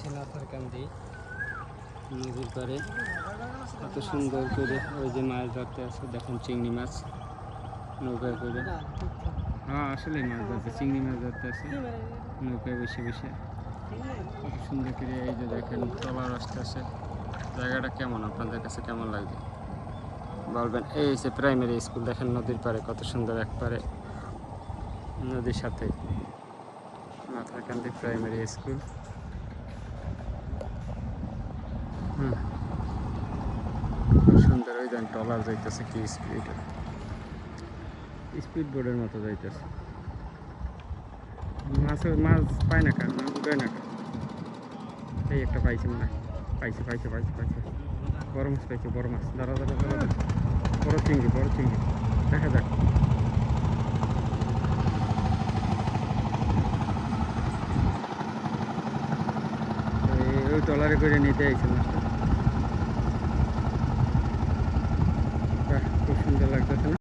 হচ্ছে নাথারকান্দি নদীর পাড়ে কত সুন্দর করে ওই যে মাছ ধরতে আছে, দেখেন চিংড়ি মাছ নৌকায় করে। হ্যাঁ আসলে মাছ ধরতে, চিংড়ি মাছ ধরতে আছে নৌকায় বসে বসে। কত সুন্দর করে এই যে দেখেন ট্রলার আসতে আছে। জায়গাটা কেমন, আপনাদের কাছে কেমন লাগবে বলবেন। এই যে প্রাইমারি স্কুল দেখেন নদীর পাড়ে, কত সুন্দর একবারে নদীর সাথে নাথারকান্দি প্রাইমারি স্কুল। খুব সুন্দর। ওই দেন ট্রলার যাইতেছে, কি স্পিড, স্পিড বোর্ডের মতো যাইতেছে। মাছ পায় না কারণ উঠে না। এই একটা পাইছে মনে হয়, পাইছে পাইছে পাইছে পাইছে বড় মাছ পাইছে, বড় মাছ। দাঁড়া দাঁড়া দাঁড়া দাঁড়া, বড় চিংড়ি, বড় চিংড়ি। দেখা যাক। ওই ট্রলারে করে নিতে আইছে মাছটা।